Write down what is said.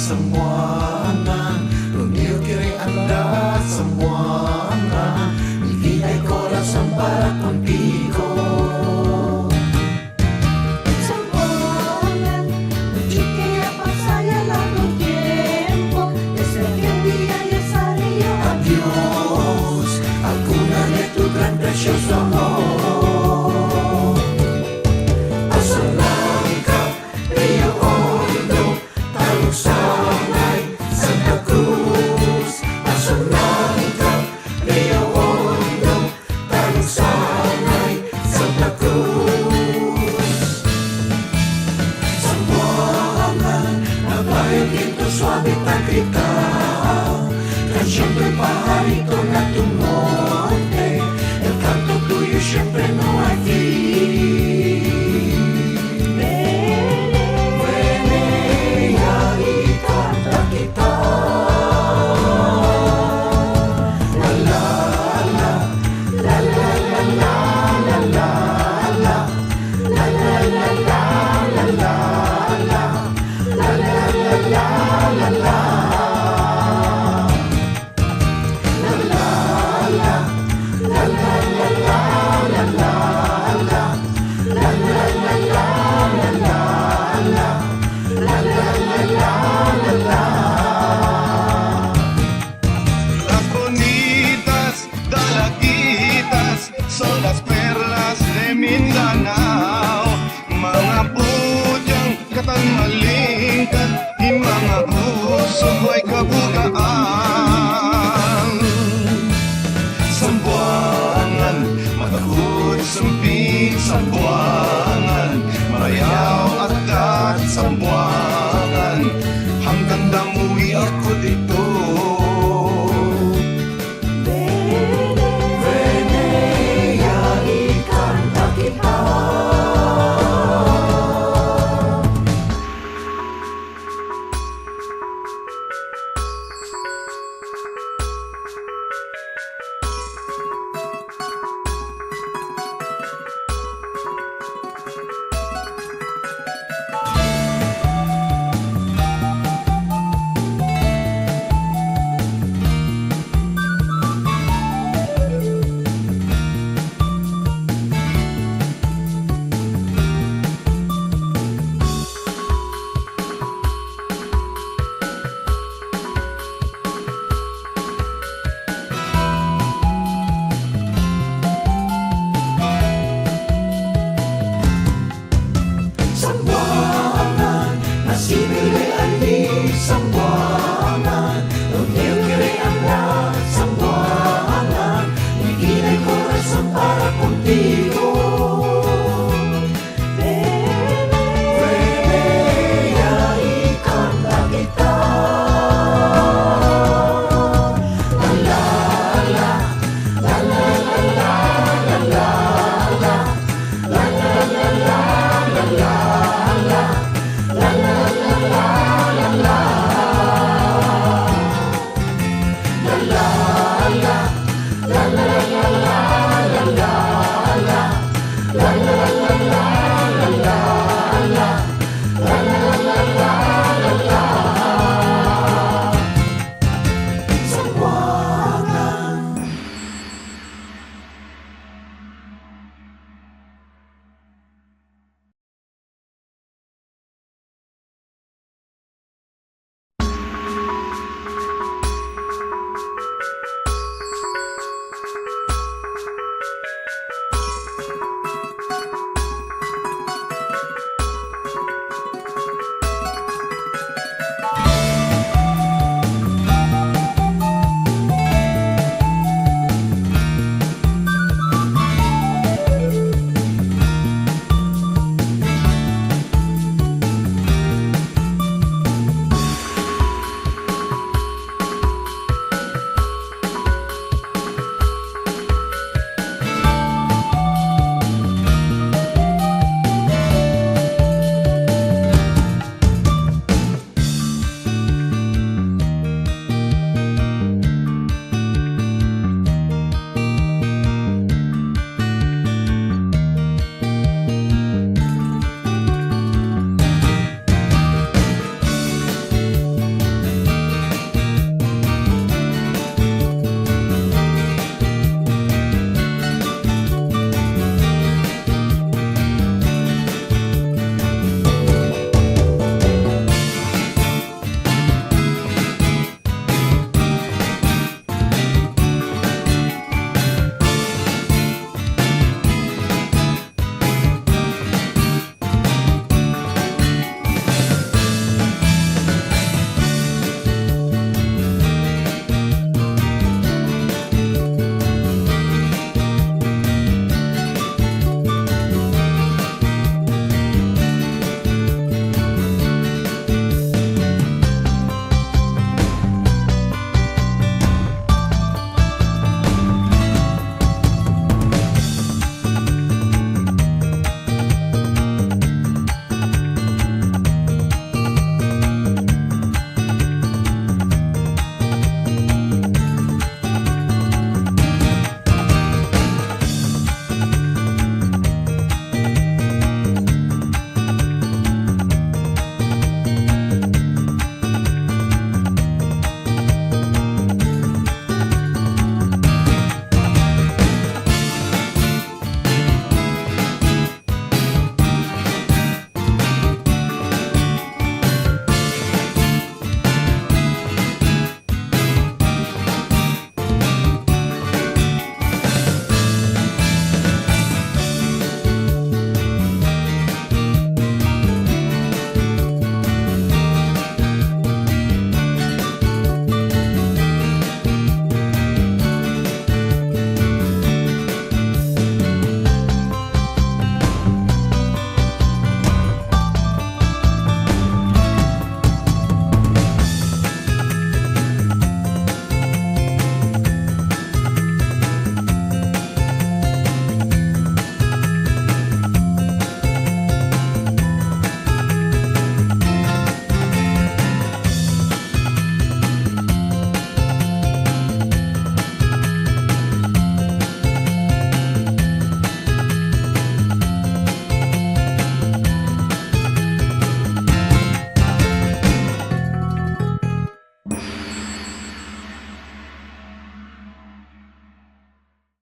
Samboangan, Romeo kiri anda Samboangan, mi vida y corazón para contigo. Samboangan, mucho que ha pasado ya largo tiempo, desde aquel día ya salió. Adiós, alguna de tu gran precioso amor. Asalangka, Rio Hondo, Talusanay, Santa Cruz. Asalangka, Rio Hondo, Talusanay, Santa Cruz. Samboangan, nagbayad dito suave tagrita. Canción del pajarito na tu monte, el canto tuyo siempre no hay fin. Vene y canta kita. La la la, la la la la la la la, la la la la la la la, la la la la la la. Las bonitas dalagitas son las perlas de Mindanao. Mga putyang katangalingkat, di mga usog ay kabugaan. Samboangan, matahod sumpit Samboangan, marayaw at kat Samboangan, hanggang damuwi ako dito. Samboangan, nasibili ali Samboangan.